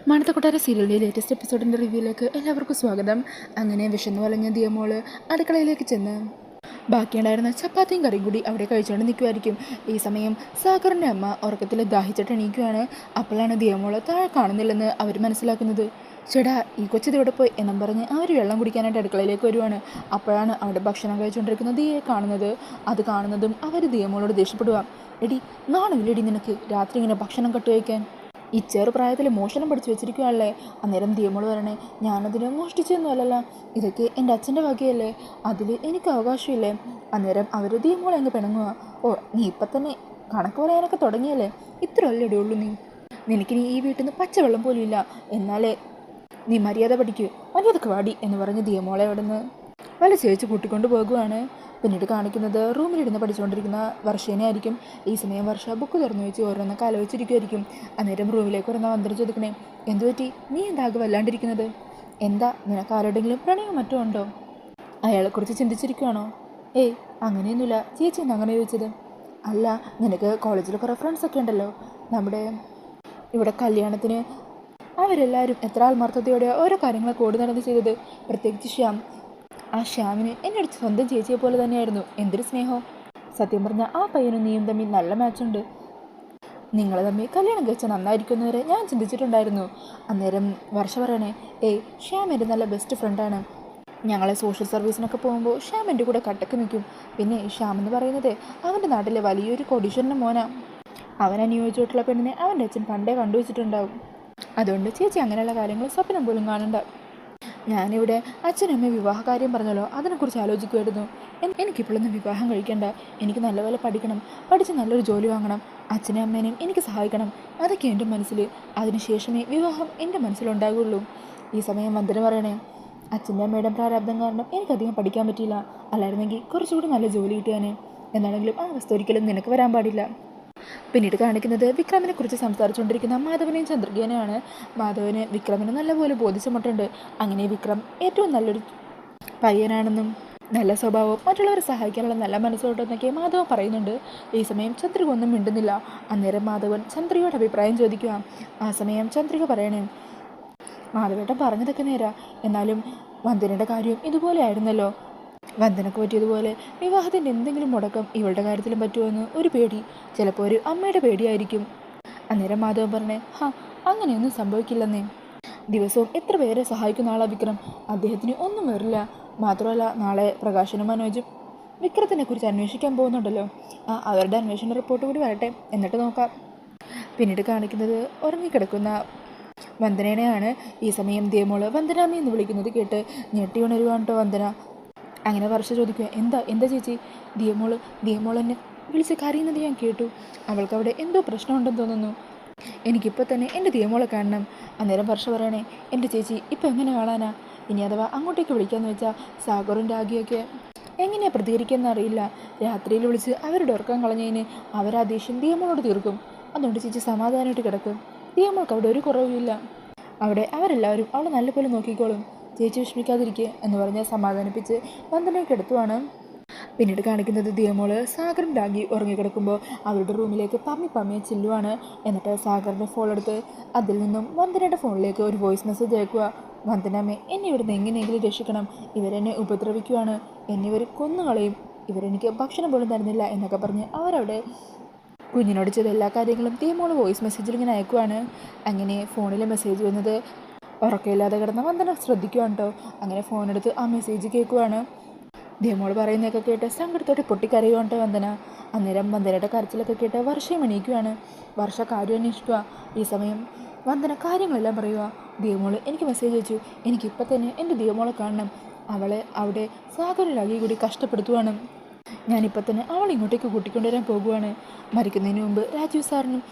മണത്തക്കൊട്ടാര സീരിയലിൻ്റെ ലേറ്റസ്റ്റ് എപ്പിസോഡിൻ്റെ റിവ്യൂയിലേക്ക് എല്ലാവർക്കും സ്വാഗതം. അങ്ങനെ വിശന്നു വലഞ്ഞ ദിയമോള് അടുക്കളയിലേക്ക് ചെന്ന് ബാക്കിയുണ്ടായിരുന്ന ചപ്പാത്തിയും കറിയും കൂടി അവിടെ കഴിച്ചുകൊണ്ട് നിൽക്കുമായിരിക്കും. ഈ സമയം സാഗറിൻ്റെ അമ്മ ഉറക്കത്തിൽ ദാഹിച്ചിട്ട് എണീക്കുകയാണ്. അപ്പോഴാണ് ദിയമോള് താഴെ കാണുന്നില്ലെന്ന് അവർ മനസ്സിലാക്കുന്നത്. ചേട്ടാ, ഈ കൊച്ചത് ഇവിടെ പോയി എന്നും പറഞ്ഞ് അവർ വെള്ളം കുടിക്കാനായിട്ട് അടുക്കളയിലേക്ക് വരുവാണ്. അപ്പോഴാണ് അവിടെ ഭക്ഷണം കഴിച്ചുകൊണ്ടിരിക്കുന്ന ദിയെ കാണുന്നത്. അത് കാണുന്നതും അവർ ദിയമോളോട് ദേഷ്യപ്പെടുക. എടി, നാണമില്ലടി നിനക്ക് രാത്രി ഇങ്ങനെ ഭക്ഷണം കട്ടുവയ്ക്കാൻ? ഈ ചെറുപ്രായത്തിൽ മോഷണം പഠിച്ചു വെച്ചിരിക്കുകയല്ലേ? അന്നേരം ദിയമോള് പറയണേ, ഞാനതിന് മോഷ്ടിച്ചൊന്നും അല്ലല്ലോ, ഇതൊക്കെ എൻ്റെ അച്ഛൻ്റെ വകയല്ലേ, അതിൽ എനിക്ക് അവകാശമില്ലേ? അന്നേരം അവർ ദിയമോളെ അങ്ങ് പിണങ്ങുക. ഓ, നീ ഇപ്പം തന്നെ കണക്ക് പറയാനൊക്കെ തുടങ്ങിയല്ലേ? ഇത്ര അല്ലേടേ ഉള്ളൂ നീ? നിനക്കിനി ഈ വീട്ടിൽ നിന്ന് പച്ചവെള്ളം പോലും ഇല്ല. എന്നാലേ നീ മര്യാദ പഠിക്കൂ, മര്യാദക്ക് വാടി എന്ന് പറഞ്ഞ് ദിയമോളെ അവിടെ നിന്ന് വല ചേച്ച് കൂട്ടിക്കൊണ്ട് പോകുകയാണ്. പിന്നീട് കാണിക്കുന്നത് റൂമിലിരുന്ന് പഠിച്ചുകൊണ്ടിരിക്കുന്ന വർഷേനെ ആയിരിക്കും. ഈ സമയം വർഷ ബുക്ക് തുറന്നു വെച്ച് ഓരോന്നൊക്കെ ആലോചിച്ചിരിക്കുമായിരിക്കും. അന്നേരം റൂമിലേക്ക് വരുന്ന വന്നിട്ട് ചോദിക്കണേ, എന്തു പറ്റി, നീ എന്താകെ വല്ലാണ്ടിരിക്കുന്നത്? എന്താ, നിനക്ക് ആരുടെങ്കിലും പ്രണയം മറ്റോ ഉണ്ടോ? അയാളെക്കുറിച്ച് ചിന്തിച്ചിരിക്കുകയാണോ? ഏയ്, അങ്ങനെയൊന്നുമില്ല. ചേച്ചി എന്ന് അങ്ങനെ ചോദിച്ചത്? അല്ല, നിനക്ക് കോളേജിൽ കുറേ ഫ്രണ്ട്സൊക്കെ ഉണ്ടല്ലോ. നമ്മുടെ ഇവിടെ കല്യാണത്തിന് അവരെല്ലാവരും എത്ര ആത്മാർത്ഥതയോടെ ഓരോ കാര്യങ്ങളൊക്കെ ഓടി നടന്ന് ചെയ്തത്. പ്രത്യേകിച്ച് ശ്യാം. ആ ശ്യാമിന് എൻ്റെ സ്വന്തം ചേച്ചിയെ പോലെ തന്നെയായിരുന്നു. എന്തൊരു സ്നേഹം! സത്യം പറഞ്ഞാൽ ആ പയ്യനും നീയും തമ്മിൽ നല്ല മാച്ചുണ്ട്. നിങ്ങൾ തമ്മിൽ കല്യാണം കഴിച്ചാൽ നന്നായിരിക്കുന്നവരെ ഞാൻ ചിന്തിച്ചിട്ടുണ്ടായിരുന്നു. അന്നേരം വർഷ പറയണേ, ഏയ്, ശ്യാം എൻ്റെ നല്ല ബെസ്റ്റ് ഫ്രണ്ടാണ്. ഞങ്ങളെ സോഷ്യൽ സർവീസിനൊക്കെ പോകുമ്പോൾ ശ്യാം എൻ്റെ കൂടെ കട്ടക്ക് നിൽക്കും. പിന്നെ ശ്യാം എന്ന് പറയുന്നത് അവൻ്റെ നാട്ടിലെ വലിയൊരു കോടീശ്വരൻ്റെ മോനാ. അവൻ അനുയോജിച്ചിട്ടുള്ള പെണ്ണിനെ അവൻ്റെ അച്ഛൻ പണ്ടേ കണ്ടുവച്ചിട്ടുണ്ടാവും. അതുകൊണ്ട് ചേച്ചി അങ്ങനെയുള്ള കാര്യങ്ങൾ സ്വപ്നം പോലും കാണണ്ട. ഞാനിവിടെ അച്ഛനമ്മ വിവാഹകാര്യം പറഞ്ഞല്ലോ, അതിനെക്കുറിച്ച് ആലോചിക്കുമായിരുന്നു. എനിക്കിപ്പോഴൊന്നും വിവാഹം കഴിക്കണ്ട. എനിക്ക് നല്ലപോലെ പഠിക്കണം, പഠിച്ച് നല്ലൊരു ജോലി വാങ്ങണം, അച്ഛനെയും അമ്മേനെയും എനിക്ക് സഹായിക്കണം. അതൊക്കെ എൻ്റെ മനസ്സിൽ. അതിനുശേഷമേ വിവാഹം എൻ്റെ മനസ്സിലുണ്ടാകുള്ളൂ. ഈ സമയം വന്ദന പറയണേ, അച്ഛൻ്റെ അമ്മയുടെ പ്രാരാബ്ദം കാരണം എനിക്കധികം പഠിക്കാൻ പറ്റിയില്ല. അല്ലായിരുന്നെങ്കിൽ കുറച്ചുകൂടി നല്ല ജോലി കിട്ടിയാനേ. എന്നാണെങ്കിലും ആ അവസ്ഥ ഒരിക്കലും നിനക്ക് വരാൻ പാടില്ല. പിന്നീട് കാണിക്കുന്നത് വിക്രമിനെ കുറിച്ച് സംസാരിച്ചുകൊണ്ടിരിക്കുന്ന മാധവനെയും ചന്ദ്രികേനെയാണ്. മാധവന് വിക്രമിന് നല്ലപോലെ ബോധിച്ചമുട്ടുണ്ട്. അങ്ങനെ വിക്രം ഏറ്റവും നല്ലൊരു പയ്യനാണെന്നും നല്ല സ്വഭാവവും മറ്റുള്ളവരെ സഹായിക്കാനുള്ള നല്ല മനസ്സോട്ടെന്നൊക്കെ മാധവൻ പറയുന്നുണ്ട്. ഈ സമയം ചന്ദ്രിക ഒന്നും മിണ്ടുന്നില്ല. അന്നേരം മാധവൻ ചന്ദ്രികയുടെ അഭിപ്രായം ചോദിക്കുക. ആ സമയം ചന്ദ്രിക പറയണേ, മാധവേട്ടൻ പറഞ്ഞതൊക്കെ നേരാ, എന്നാലും വന്ദനയുടെ കാര്യം ഇതുപോലെ ആയിരുന്നല്ലോ. വന്ദനക്ക് പറ്റിയതുപോലെ വിവാഹത്തിൻ്റെ എന്തെങ്കിലും മുടക്കം ഇവളുടെ കാര്യത്തിലും പറ്റുമെന്ന് ഒരു പേടി. ചിലപ്പോൾ ഒരു അമ്മയുടെ പേടിയായിരിക്കും. അന്നേരം മാധവൻ പറഞ്ഞേ, അങ്ങനെയൊന്നും സംഭവിക്കില്ലെന്നേ. ദിവസവും എത്ര പേരെ സഹായിക്കുന്ന ആളാ വിക്രം. അദ്ദേഹത്തിന് ഒന്നും വരില്ല. മാത്രമല്ല, നാളെ പ്രകാശനും മനോജും വിക്രത്തിനെ കുറിച്ച് അന്വേഷിക്കാൻ പോകുന്നുണ്ടല്ലോ. അവരുടെ അന്വേഷണ റിപ്പോർട്ട് കൂടി വരട്ടെ, എന്നിട്ട് നോക്കാം. പിന്നീട് കാണിക്കുന്നത് ഉറങ്ങിക്കിടക്കുന്ന വന്ദനേനെയാണ്. ഈ സമയം ദിയമോള് വന്ദനാമി എന്ന് വിളിക്കുന്നത് കേട്ട് ഞെട്ടി ഉണരുവാണ് കേട്ടോ വന്ദന. അങ്ങനെ വർഷ ചോദിക്കുക, എന്താ ചേച്ചി? ദിയമോൾ എന്നെ വിളിച്ച് കരയുന്നത് ഞാൻ കേട്ടു. അവൾക്ക് അവിടെ എന്തോ പ്രശ്നമുണ്ടെന്ന് തോന്നുന്നു. എനിക്കിപ്പോൾ തന്നെ എൻ്റെ ദിയമോളെ കാണണം. അന്നേരം വർഷ പറയണേ, എൻ്റെ ചേച്ചി ഇപ്പം എങ്ങനെ കാണാനാ? ഇനി അഥവാ അങ്ങോട്ടേക്ക് വിളിക്കാമെന്ന് വെച്ചാൽ സാഗറും രാഗിയൊക്കെ എങ്ങനെയാണ് പ്രതികരിക്കുമെന്ന് അറിയില്ല. രാത്രിയിൽ വിളിച്ച് അവരുടെ ഉറക്കം കളഞ്ഞതിന് അവരാ ദേഷ്യം ദിയമോളോട് തീർക്കും. അതുകൊണ്ട് ചേച്ചി സമാധാനമായിട്ട് കിടക്കും. ദിയമോൾക്ക് അവിടെ ഒരു കുറവുമില്ല. അവിടെ അവരെല്ലാവരും അവളെ നല്ലപോലെ നോക്കിക്കോളും. ചേച്ചി വിഷമിക്കാതിരിക്കുക എന്ന് പറഞ്ഞ് സമാധാനിപ്പിച്ച് വന്ദനയ്ക്ക് എടുത്തുവാണ്. പിന്നീട് കാണിക്കുന്നത് ദിയമോള് സാഗറും രാഗി ഉറങ്ങിക്കിടക്കുമ്പോൾ അവരുടെ റൂമിലേക്ക് പമ്മിയെ ചെല്ലുവാണ്. എന്നിട്ട് സാഗറിൻ്റെ ഫോൺ എടുത്ത് അതിൽ നിന്നും വന്ദനയുടെ ഫോണിലേക്ക് ഒരു വോയിസ് മെസ്സേജ് അയക്കുക. വന്ദനാമ്മേ, എന്നെ ഇവിടുന്ന് എങ്ങനെയെങ്കിലും രക്ഷിക്കണം. ഇവരെന്നെ ഉപദ്രവിക്കുവാണ്, എന്നെ ഇവർ കൊന്നുകളയും, ഇവരെനിക്ക് ഭക്ഷണം പോലും തരുന്നില്ല എന്നൊക്കെ പറഞ്ഞ് അവരവിടെ കുഞ്ഞിനോട് ചെയ്ത എല്ലാ കാര്യങ്ങളും ദിയമോള് വോയിസ് മെസ്സേജിൽ ഇങ്ങനെ അയക്കുവാണ്. അങ്ങനെ ഫോണിലെ മെസ്സേജ് വന്നത് ഉറക്കമില്ലാതെ കിടന്ന വന്ദന ശ്രദ്ധിക്കുവാണ് കേട്ടോ. അങ്ങനെ ഫോണെടുത്ത് ആ മെസ്സേജ് കേൾക്കുവാണ്. ദിയമോള് പറയുന്നതൊക്കെ കേട്ട് സങ്കടത്തോടെ പൊട്ടിക്കരയുവാണ് കേട്ടോ വന്ദന. അന്നേരം വന്ദനയുടെ കരച്ചിലൊക്കെ കേട്ട് വർഷയും എണീക്കുവാണ്. വർഷ കാര്യം അന്വേഷിക്കുക. ഈ സമയം വന്ദന കാര്യങ്ങളെല്ലാം പറയുക. ദിയമോള് എനിക്ക് മെസ്സേജ് അയച്ചു, എനിക്കിപ്പം തന്നെ എൻ്റെ ദിയമോളെ കാണണം. അവളെ അവിടെ സാഗരരാഗി കൂടി കഷ്ടപ്പെടുത്തുവാണ്. ഞാനിപ്പോൾ തന്നെ അവളെ ഇങ്ങോട്ടേക്ക് കൂട്ടിക്കൊണ്ടുവരാൻ പോകുവാണ്. മരിക്കുന്നതിന് മുമ്പ് രാജീവ് സാറിനും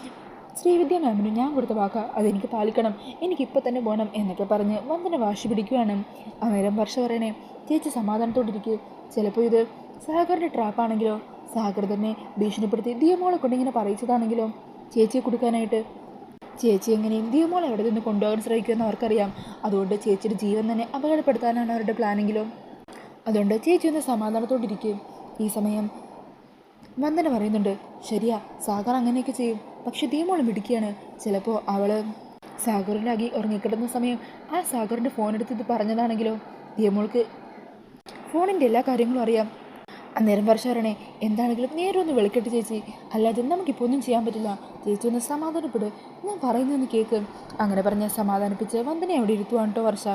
ശ്രീവിദ്യ മാമിനും ഞാൻ കൊടുത്ത വാക്കാ, അതെനിക്ക് പാലിക്കണം. എനിക്കിപ്പോൾ തന്നെ പോകണം എന്നൊക്കെ പറഞ്ഞ് വന്ദന വാശി പിടിക്കുവാണ്. അന്നേരം വർഷ പറയണേ, ചേച്ചി സമാധാനത്തോടിരിക്കുക. ചിലപ്പോൾ ഇത് സാഗറിൻ്റെ ട്രാപ്പാണെങ്കിലോ, സാഗർ തന്നെ ഭീഷണിപ്പെടുത്തി ദിയമോളെ കൊണ്ടിങ്ങനെ പറയിച്ചതാണെങ്കിലോ ചേച്ചിയെ കൊടുക്കാനായിട്ട്. ചേച്ചി എങ്ങനെയും ദിയമോളെ അവിടെ നിന്ന് കൊണ്ടുപോകാൻ ശ്രമിക്കുമെന്ന് അവർക്കറിയാം. അതുകൊണ്ട് ചേച്ചിയുടെ ജീവൻ തന്നെ അപകടപ്പെടുത്താനാണ് അവരുടെ പ്ലാനെങ്കിലും. അതുകൊണ്ട് ചേച്ചി ഒന്ന് സമാധാനത്തോടിരിക്കും. ഈ സമയം വന്ദന പറയുന്നുണ്ട്, ശരിയാ, സാഗർ അങ്ങനെയൊക്കെ ചെയ്യും. പക്ഷെ ദിയമോൾ മിടുക്കിയാണ്. ചിലപ്പോൾ അവൾ സാഗറിലാകി ഉറങ്ങിക്കിടന്ന സമയം ആ സാഗറിൻ്റെ ഫോൺ എടുത്തിട്ട് പറഞ്ഞതാണെങ്കിലോ ദിയമോൾക്ക് ഫോണിൻ്റെ എല്ലാ കാര്യങ്ങളും അറിയാം. അന്നേരം വർഷ പറയണേ, എന്താണെങ്കിലും നേരെ ഒന്ന് വെളിക്കെട്ട് ചേച്ചി, അല്ലാതെ നമുക്കിപ്പോൾ ഒന്നും ചെയ്യാൻ പറ്റില്ല. ചേച്ചി ഒന്ന് സമാധാനപ്പെട്, ഞാൻ പറയുന്നൊന്ന് കേൾക്ക്. അങ്ങനെ പറഞ്ഞ് സമാധാനിപ്പിച്ച് വന്ദനെ അവിടെ ഇരുത്തുവാണ് കേട്ടോ വർഷ.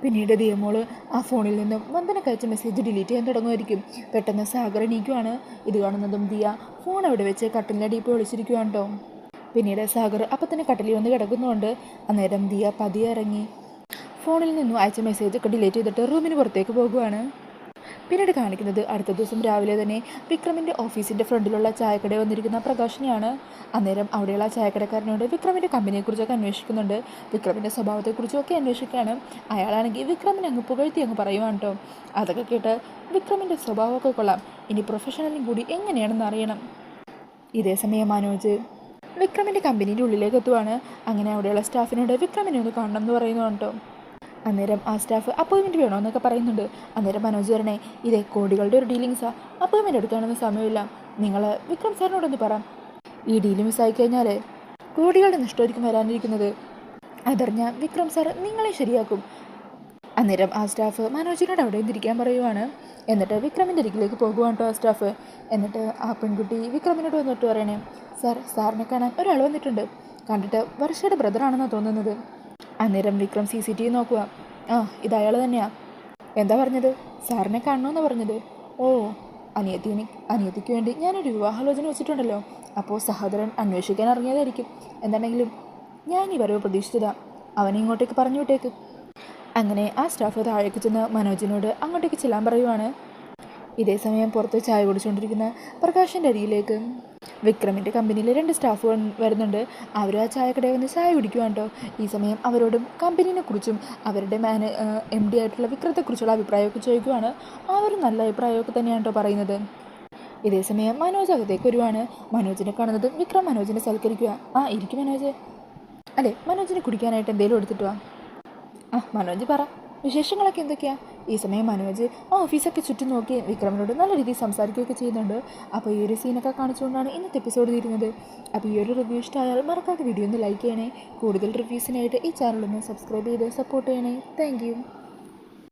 പിന്നീട് ദിയമോള് ആ ഫോണിൽ നിന്നും വന്ദനക്ക് അയച്ച മെസ്സേജ് ഡിലീറ്റ് ചെയ്യാൻ തുടങ്ങുമായിരിക്കും. പെട്ടെന്ന് സാഗർ എണീക്കുവാണ്. ഇത് കാണുന്നതും ദിയ ഫോൺ അവിടെ വെച്ച് കട്ടിലിൻ്റെ ഇപ്പോൾ ഒളിച്ചിരിക്കുവാണ് കേട്ടോ. പിന്നീട് സാഗർ അപ്പം തന്നെ കട്ടിലിൽ വന്ന് കിടക്കുന്നുണ്ട്. അന്നേരം ദിയ പതിയെ ഇറങ്ങി ഫോണിൽ നിന്നും അയച്ച മെസ്സേജൊക്കെ ഡിലീറ്റ് ചെയ്തിട്ട് റൂമിന് പുറത്തേക്ക് പോകുവാണ്. പിന്നീട് കാണിക്കുന്നത് അടുത്ത ദിവസം രാവിലെ തന്നെ വിക്രമിൻ്റെ ഓഫീസിൻ്റെ ഫ്രണ്ടിലുള്ള ചായക്കടയിൽ വന്നിരിക്കുന്ന പ്രകാശിനെയാണ്. അന്നേരം അവിടെയുള്ള ചായക്കടക്കാരനോട് വിക്രമിൻ്റെ കമ്പനിയെക്കുറിച്ചൊക്കെ അന്വേഷിക്കുന്നുണ്ട്. വിക്രമിൻ്റെ സ്വഭാവത്തെക്കുറിച്ചൊക്കെ അന്വേഷിക്കുകയാണ്. അയാളാണെങ്കിൽ വിക്രമിനെ അങ്ങ് പുകഴ്ത്തി അങ്ങ് പറയുവാണ് കേട്ടോ. അതൊക്കെ കേട്ട് വിക്രമിൻ്റെ സ്വഭാവമൊക്കെ കൊള്ളാം, ഇനി പ്രൊഫഷണലും കൂടി എങ്ങനെയാണെന്ന് അറിയണം. ഇതേ സമയം മനോജ് വിക്രമിൻ്റെ കമ്പനീൻ്റെ ഉള്ളിലേക്ക് എത്തുവാണ്. അങ്ങനെ അവിടെയുള്ള സ്റ്റാഫിനോട് വിക്രമിനെ ഒന്ന് കാണണം എന്ന് പറയുന്നുണ്ട് കേട്ടോ. അന്നേരം ആ സ്റ്റാഫ് അപ്പോയിൻമെൻറ്റ് വേണമെന്നൊക്കെ പറയുന്നുണ്ട്. അന്നേരം മനോജ് പറഞ്ഞേ, ഇതേ കോടികളുടെ ഒരു ഡീലിങ്സാണ്, അപ്പോയിൻമെൻറ്റ് എടുക്കാനൊന്നും സമയമില്ല. നിങ്ങൾ വിക്രം സാറിനോടൊന്ന് പറ, ഈ ഡീല് മിസ്സായി കഴിഞ്ഞാൽ കോടികളുടെ നഷ്ടമായിരിക്കും വരാനിരിക്കുന്നത്. അതറിഞ്ഞാൽ വിക്രം സാർ നിങ്ങളെ ശരിയാക്കും. അന്നേരം ആ സ്റ്റാഫ് മനോജിനോട് അവിടെ ഇരിക്കാൻ പറയുവാണ്. എന്നിട്ട് വിക്രമിൻ്റെ അരികിലേക്ക് പോകുവാണ് കേട്ടോ ആ സ്റ്റാഫ്. എന്നിട്ട് ആ പെൺകുട്ടി വിക്രമിനോട് വന്നിട്ട് പറയണേ, സാറിനെ കാണാൻ ഒരാൾ വന്നിട്ടുണ്ട്, കണ്ടിട്ട് വർഷയുടെ ബ്രദറാണെന്നാണ് തോന്നുന്നത്. അന്നേരം വിക്രം CCTV നോക്കുക. ആ, ഇത് അയാൾ തന്നെയാണ്. എന്താ പറഞ്ഞത്? സാറിനെ കാണണമെന്ന് പറഞ്ഞത്. ഓ, അനിയത്തിക്ക് വേണ്ടി ഞാനൊരു വിവാഹാലോചന വെച്ചിട്ടുണ്ടല്ലോ. അപ്പോൾ സഹോദരൻ അന്വേഷിക്കാൻ ഇറങ്ങിയതായിരിക്കും. എന്താണെങ്കിലും ഞാൻ ഈ വരവ് പ്രതീക്ഷിച്ചതാണ്. അവനെ ഇങ്ങോട്ടേക്ക് പറഞ്ഞു വിട്ടേക്ക്. അങ്ങനെ ആ സ്റ്റാഫ് താഴേക്ക് ചെന്ന് മനോജിനോട് അങ്ങോട്ടേക്ക് ചെല്ലാൻ പറയുവാണ്. ഇതേ സമയം പുറത്ത് ചായ കുടിച്ചുകൊണ്ടിരിക്കുന്ന പ്രകാശിൻ്റെ അരിയിലേക്ക് വിക്രമിൻ്റെ കമ്പനിയിലെ 2 സ്റ്റാഫ് വരുന്നുണ്ട്. അവർ ആ ചായക്കടയിൽ വന്ന് ചായ കുടിക്കുവാണ് കേട്ടോ. ഈ സമയം അവരോടും കമ്പനീനെക്കുറിച്ചും അവരുടെ MD ആയിട്ടുള്ള വിക്രത്തെക്കുറിച്ചുള്ള അഭിപ്രായമൊക്കെ ചോദിക്കുവാണ്. ആ ഒരു നല്ല അഭിപ്രായമൊക്കെ തന്നെയാണ് കേട്ടോ പറയുന്നത്. ഇതേ സമയം മനോജ് അകത്തേക്ക് വരുവാണ്. മനോജിനെ കാണുന്നത് വിക്രം മനോജിനെ സൽക്കരിക്കുക. ആ, ഇരിക്കും മനോജ്. അല്ലേ, മനോജിനെ കുടിക്കാനായിട്ട് എന്തെങ്കിലും എടുത്തിട്ട് വാ. ആ, മനോജ് പറ, വിശേഷങ്ങളൊക്കെ എന്തൊക്കെയാണ്? ഈ സമയം മനോജ് ആ ഓഫീസൊക്കെ ചുറ്റും നോക്കി വിക്രമിനോട് നല്ല രീതിയിൽ സംസാരിക്കുകയൊക്കെ ചെയ്യുന്നുണ്ട്. അപ്പോൾ ഈ ഒരു സീനൊക്കെ കാണിച്ചുകൊണ്ടാണ് ഇന്നത്തെ എപ്പിസോഡ് തീരുന്നത്. അപ്പോൾ ഈ ഒരു റിവ്യൂ ഇഷ്ടമായാൽ മറക്കാതെ വീഡിയോ ഒന്ന് ലൈക്ക് ചെയ്യണേ. കൂടുതൽ റിവ്യൂസിനായിട്ട് ഈ ചാനലൊന്ന് സബ്സ്ക്രൈബ് ചെയ്ത് സപ്പോർട്ട് ചെയ്യണേ. താങ്ക്